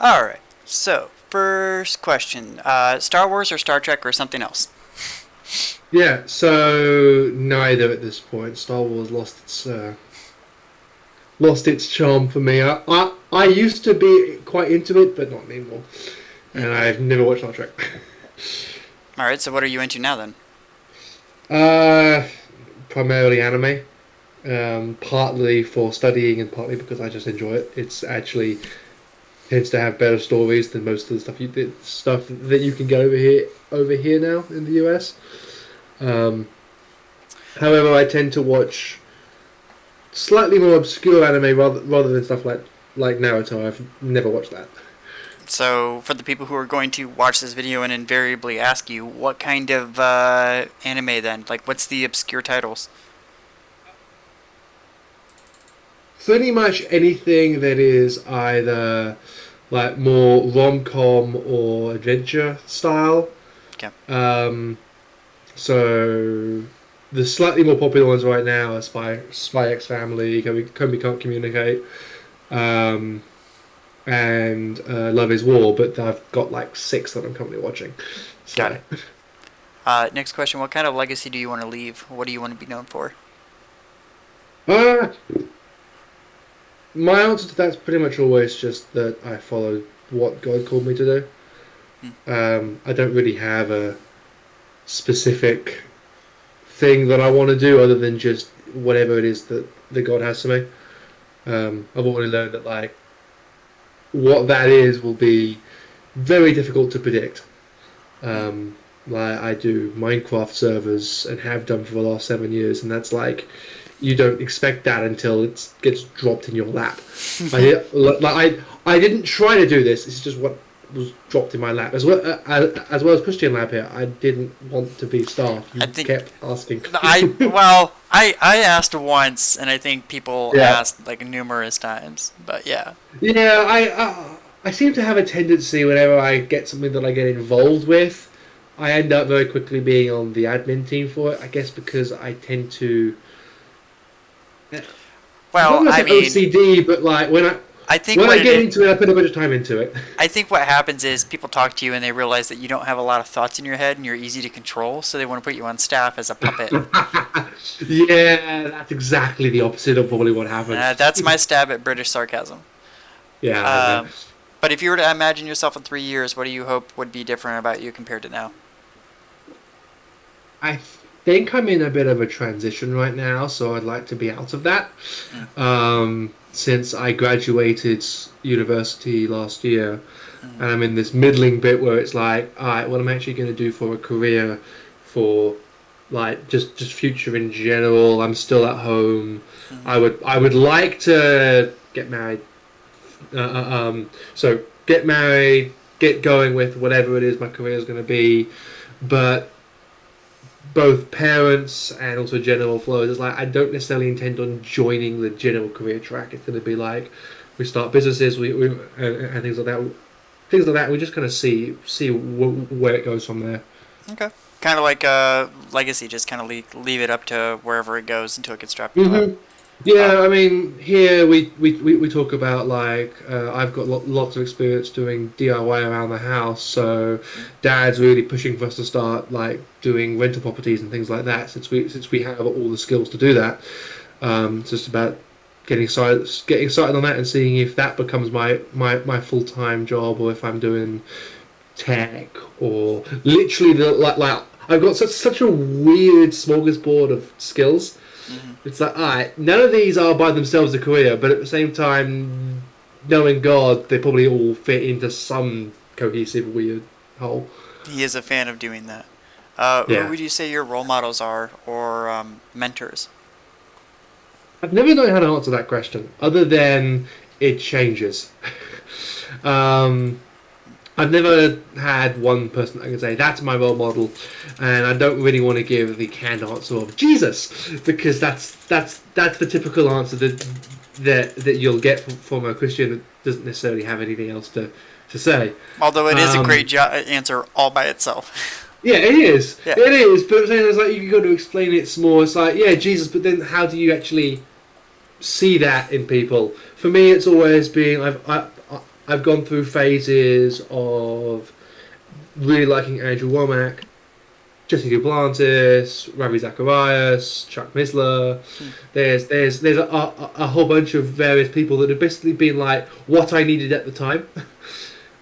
All right. So, first question: Star Wars or Star Trek or something else? Yeah, so neither at this point. Star Wars lost its charm for me. I used to be quite into it, but not anymore. Hmm. And I've never watched Star Trek. All right. So, what are you into now then? Uh, Primarily anime. Partly for studying and partly because I just enjoy it. It's actually tends to have better stories than most of the stuff that you can get over here now in the US. Um, However, I tend to watch slightly more obscure anime rather than stuff like Naruto. I've never watched that. So, for the people who are going to watch this video and invariably ask you, what kind of anime then? Like, what's the obscure titles? Pretty much anything that is either like more rom-com or adventure style. Okay. Um, so the slightly more popular ones right now are Spy X Family, Can We Can't Communicate, um, and Love Is War. But I've got like six that I'm currently watching. Got So, it. Next question: what kind of legacy do you want to leave? What do you want to be known for? uh, my answer to that's pretty much always just that I followed what God called me to do. Hmm. I don't really have a specific thing that I want to do other than just whatever it is that God has for me. I've already learned that like what that is will be very difficult to predict. Hmm. Like I do Minecraft servers and have done for the last 7 years, and that's like you don't expect that until it gets dropped in your lap. I didn't try to do this. It's just what was dropped in my lap as well as Christian lab here. I didn't want to be staff. I You think kept asking. I asked once, and I think people Yeah, asked like numerous times. But yeah. yeah. I seem to have a tendency whenever I get something that I get involved with, I end up very quickly being on the admin team for it. I guess because I tend to. I'm not Well, gonna I say mean, OCD, but like I think when what I it get is, into it, I put a bunch of time into it. I think what happens is people talk to you and they realize that you don't have a lot of thoughts in your head and you're easy to control, so they want to put you on staff as a puppet. Yeah, that's exactly the opposite of probably what happens. That's my stab at British sarcasm. Yeah, I know. Um, but if you were to imagine yourself in 3 years, what do you hope would be different about you compared to now? I think I'm in a bit of a transition right now, so I'd like to be out of that. Mm, Since I graduated university last year, mm, and I'm in this middling bit where it's like, all right, what am I actually going to do for a career, for like just future in general? I'm still at home. mm. I would like to get married. So get married, get going with whatever it is my career is going to be, but both parents and also general flows. It's like I don't necessarily intend on joining the general career track. It's going to be like we start businesses, and things like that. Things like that. We just kind of see where it goes from there. Okay. Kind of like legacy, just kind of leave it up to wherever it goes until it gets dropped in your lap. hmm Uh, Yeah, I mean, here we talk about like I've got lots of experience doing DIY around the house, so mm, Dad's really pushing for us to start like doing rental properties and things like that. Since we have all the skills to do that, it's just about getting started on that and seeing if that becomes my full time job or if I'm doing tech or literally like I've got such a weird smorgasbord of skills. mm-hmm. It's like, alright, none of these are by themselves a career, but at the same time, knowing God, they probably all fit into some cohesive weird hole. He is a fan of doing that. Who Yeah. would you say your role models are or mentors? I've never known how to answer that question, other than it changes. um, I've never had one person I can say that's my role model, and I don't really want to give the canned answer of Jesus because that's the typical answer that you'll get from a Christian that doesn't necessarily have anything else to say. Although it is a Um, great answer all by itself. yeah, it is, Yeah. it is, but I'm saying it's like you got to explain it some more. It's like yeah, Jesus, but then how do you actually see that in people? For me, it's always been I've gone through phases of really liking Andrew Womack, Jesse Duplantis, Ravi Zacharias, Chuck Missler. Hmm. There's a whole bunch of various people that have basically been like what I needed at the time.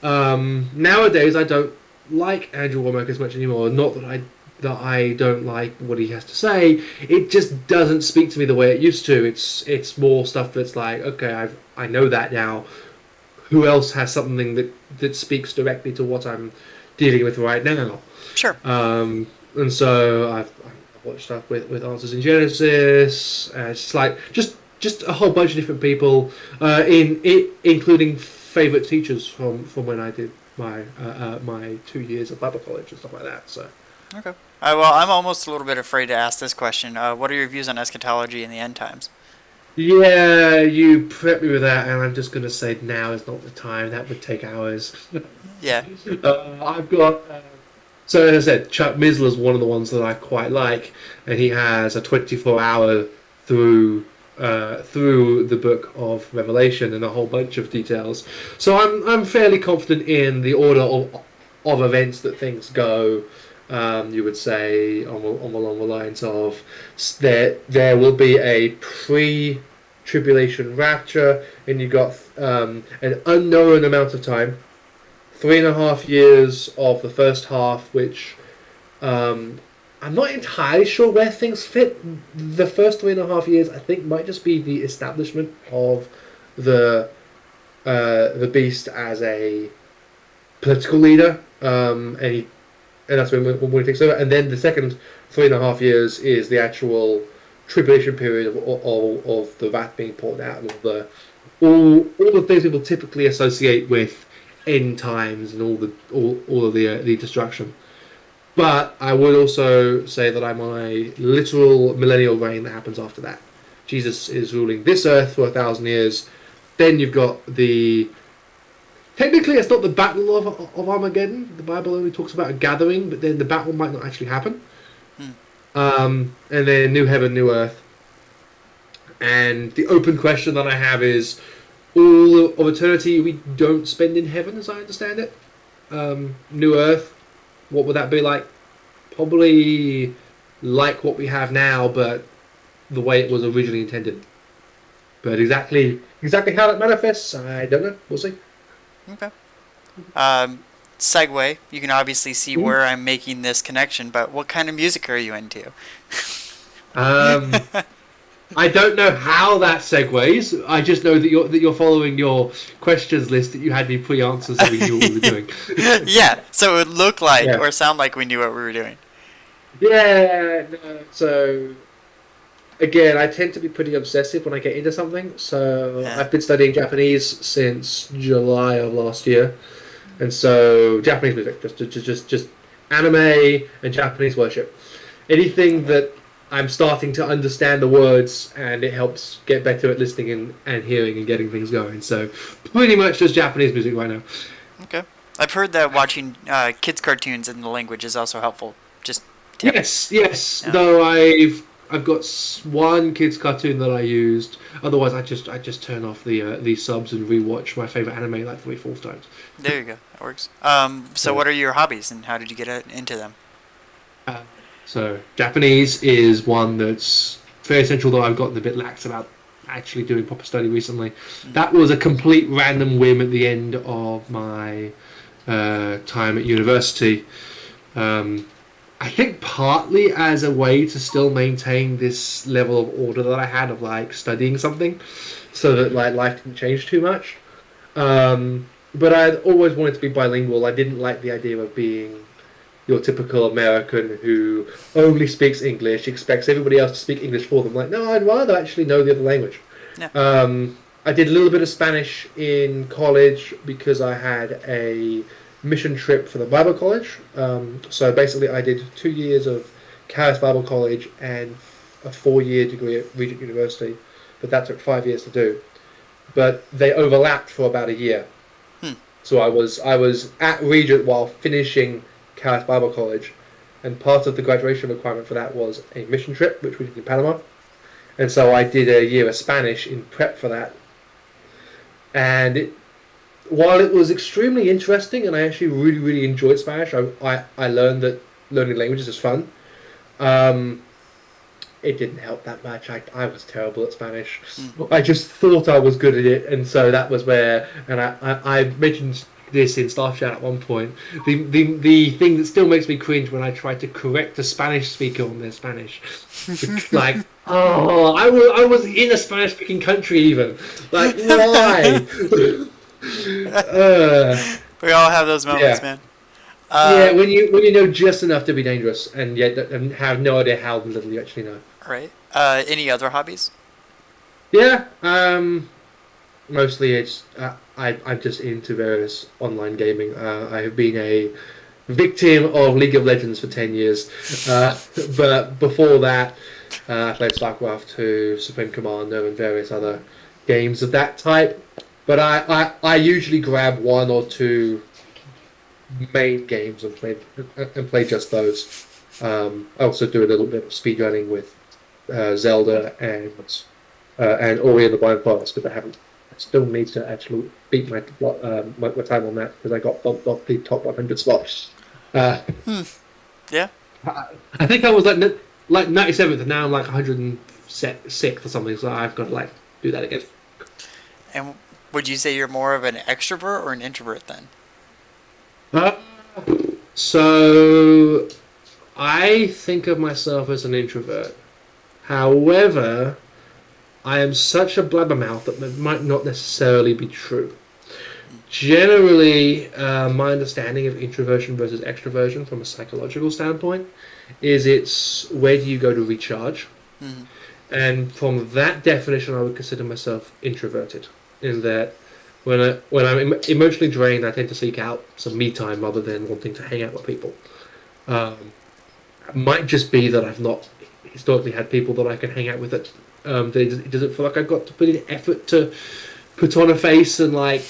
Nowadays, I don't like Andrew Womack as much anymore. Not that I don't like what he has to say. It just doesn't speak to me the way it used to. It's more stuff that's like, okay, I know that now. Who else has something that speaks directly to what I'm dealing with right now? Sure. And so I've watched stuff with Answers in Genesis. It's like just a whole bunch of different people, in it, including favorite teachers from when I did my 2 years of Bible college and stuff like that. So Okay. Well, I'm almost a little bit afraid to ask this question. What are your views on eschatology and the end times? yeah, you prepped me with that, and I'm just gonna say now is not the time. That would take hours. Yeah. I've got. So as I said, Chuck Missler is one of the ones that I quite like, and he has a 24-hour through the book of Revelation and a whole bunch of details. So I'm fairly confident in the order of events that things go. You would say along the lines of there will be a pre-tribulation rapture, and you got an unknown amount of time, 3.5 years of the first half, which um, I'm not entirely sure where things fit. The first 3.5 years, I think, might just be the establishment of the the beast as a political leader, and that's when he takes over. And then the second 3.5 years is the actual tribulation period of the wrath being poured out, and all the things people typically associate with end times and all of the destruction. But I would also say that I'm on a literal millennial reign that happens after that. Jesus is ruling this earth for 1,000 years. Then you've got the. Technically, it's not the battle of Armageddon. The Bible only talks about a gathering, but then the battle might not actually happen. Hmm. And then new heaven, new earth. And the open question that I have is all of eternity we don't spend in heaven, as I understand it. New earth, what would that be like? Probably like what we have now, but the way it was originally intended. But exactly how that manifests, I don't know. We'll see. Okay. Um, segue. You can obviously see Mhm. where I'm making this connection, but what kind of music are you into? Um, I don't know how that segues. I just know that you're following your questions list that you had me pre-answer, so we knew what we were doing. Yeah. So it would look like Yeah. or sound like we knew what we were doing. Yeah. No, so again, I tend to be pretty obsessive when I get into something. So Yeah. I've been studying Japanese since July of last year, and so Japanese music, just anime and Japanese worship. Anything Okay. that I'm starting to understand the words, and it helps get better at listening and hearing and getting things going. So pretty much just Japanese music right now. Okay. I've heard that watching kids' cartoons in the language is also helpful. Just tip. Yes, yes. Yeah. Though I've got one kids cartoon that I used. Otherwise, I just turn off the subs and rewatch my favorite anime like 3 4 times. There you go. That works. So So, what are your hobbies and how did you get into them? uh, so Japanese is one that's very essential. Though I've gotten a bit lax about actually doing proper study recently. Mm. That was a complete random whim at the end of my time at university. Um, I think partly as a way to still maintain this level of order that I had of like studying something, so that like life didn't change too much. But I'd always wanted to be bilingual. I didn't like the idea of being your typical American who only speaks English, expects everybody else to speak English for them. Like, no, I'd rather actually know the other language. Yeah. I did a little bit of Spanish in college because I had a mission trip for the Bible College. So basically, I did 2 years of Charis Bible College and a 4 year degree at Regent University, but that took 5 years to do. But they overlapped for about a year. Hmm. So I was at Regent while finishing Charis Bible College, and part of the graduation requirement for that was a mission trip, which we did in Panama. And so I did a year of Spanish in prep for that, and while it was extremely interesting and I actually really, really enjoyed Spanish, I learned that learning languages is fun. Um, it didn't help that much. I was terrible at Spanish. Hmm. I just thought I was good at it, and so that was where. And I mentioned this in Staff Chat at one point. The thing that still makes me cringe when I try to correct a Spanish speaker on their Spanish, like, oh, I was in a Spanish speaking country even. Like, why? uh, We all have those moments, yeah. man. Yeah, Uh, when you know just enough to be dangerous, and yet and have no idea how little you actually know. right. Any other hobbies? Yeah, mostly it's I'm just into various online gaming. I have been a victim of League of Legends for 10 years, but before that, I played StarCraft 2, Supreme Commander, and various other games of that type. But I usually grab one or two main games and play just those. I also do a little bit of speedrunning with Zelda and Ori and the Blind Forest, but I haven't. I still need to actually beat my time on that because I got bumped off the top 100 spots. Uh, Hmm. Yeah. I think I was like 97th, and now I'm like 106th or something. So I've got to like do that again. And would you say you're more of an extrovert or an introvert then? Uh, so I think of myself as an introvert. However, I am such a blabbermouth that might not necessarily be true. Generally, my understanding of introversion versus extroversion from a psychological standpoint is it's where do you go to recharge? Hmm. And from that definition, I would consider myself introverted. In that, when I'm emotionally drained, I tend to seek out some me time rather than wanting to hang out with people. Um, it might just be that I've not historically had people that I can hang out with. That it doesn't feel like I've got to put in effort to put on a face and like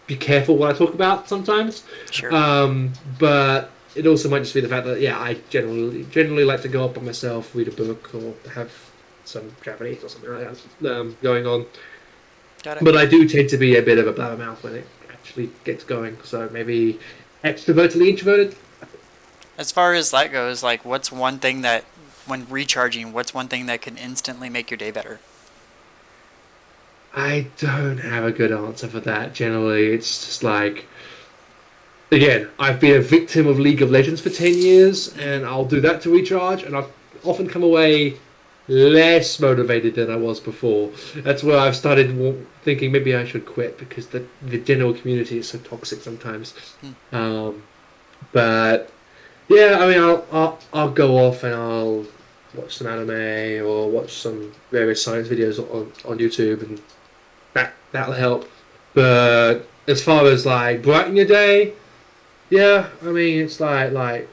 be careful what I talk about sometimes. Sure. But it also might just be the fact that yeah, I generally like to go up by myself, read a book, or have some Japanese or something like that going on. Got it. But I do tend to be a bit of a blabbermouth when it actually gets going. So maybe extrovertedly introverted. As far as that goes, like, what's one thing that, when recharging, what's one thing that can instantly make your day better? I don't have a good answer for that. Generally, it's just like again, I've been a victim of League of Legends for 10 years, and I'll do that to recharge, and I've often come away less motivated than I was before. That's where I've started thinking maybe I should quit because the general community is so toxic sometimes. Hmm. Um, but yeah, I mean, I'll go off and I'll watch some anime or watch some various science videos on YouTube, and that'll help. But as far as like brighten your day, yeah, I mean, it's like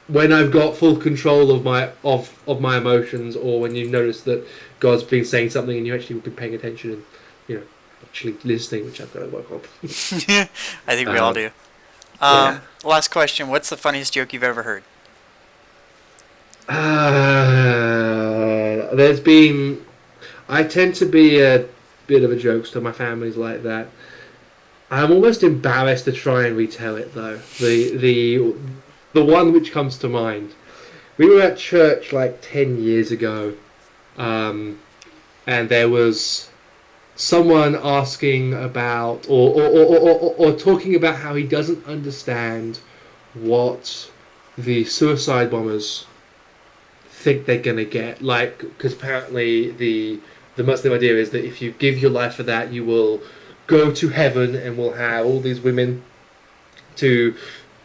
when I've got full control of my emotions, or when you notice that God's been saying something and you actually been paying attention and actually listening, which I've got to work on. I think we all Um, do. yeah. Last question. What's the funniest joke you've ever heard? There's been. I tend to be a bit of a jokester. My family's like that. I'm almost embarrassed to try and retell it though. The one which comes to mind. We were at church like 10 years ago, um, and there was someone asking about or talking about how he doesn't understand what the suicide bombers think they're gonna get. Like, because apparently the Muslim idea is that if you give your life for that, you will go to heaven and will have all these women to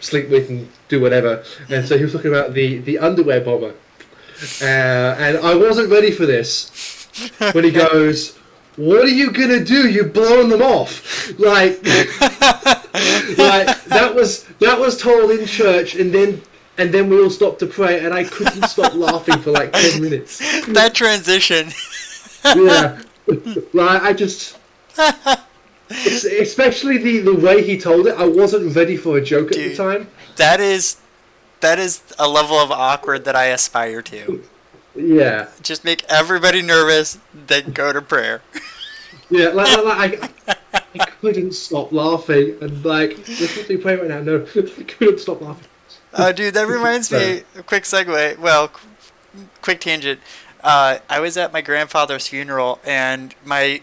sleep with and do whatever. And so he was talking about the underwear bomber, and I wasn't ready for this when he goes, "What are you gonna do? You've blown them off!" Like, like that was told in church, and then we all stopped to pray, and I couldn't stop laughing for like 10 minutes. That transition. Yeah, like I just. Especially the way he told it, I wasn't ready for a joke at the Dude, time. that is that is a level of awkward that I aspire to. Yeah, Just make everybody nervous, then go to prayer. yeah. Like couldn't stop laughing, and like this is what we play right now. No, I couldn't stop laughing. Dude, that reminds So, me. A quick segue. Well, quick tangent. I was at my grandfather's funeral, and my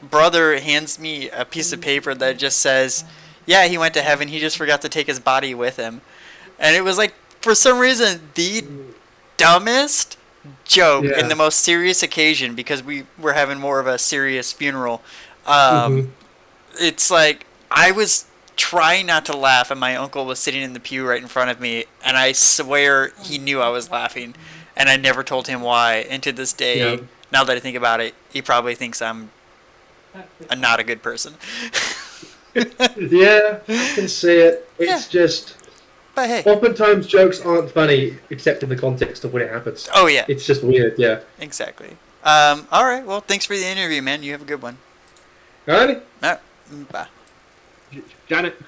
brother hands me a piece of paper that just says, "Yeah, he went to heaven. He just forgot to take his body with him." And it was like, for some reason, the dumbest joke in yeah. the most serious occasion, because we were having more of a serious funeral. Um, Hmm. it's like I was trying not to laugh, and my uncle was sitting in the pew right in front of me, and I swear he knew I was laughing, and I never told him why. And to this Yeah. day, now that I think about it, he probably thinks I'm not a good person. Yeah, I can see it. Yeah, It's just but hey. oftentimes jokes aren't funny except in the context of when it happens. Oh yeah, It's just weird, yeah. exactly. All right. Well, thanks for the interview, man. You have a good one. Alrighty, All right. Bye. Janet.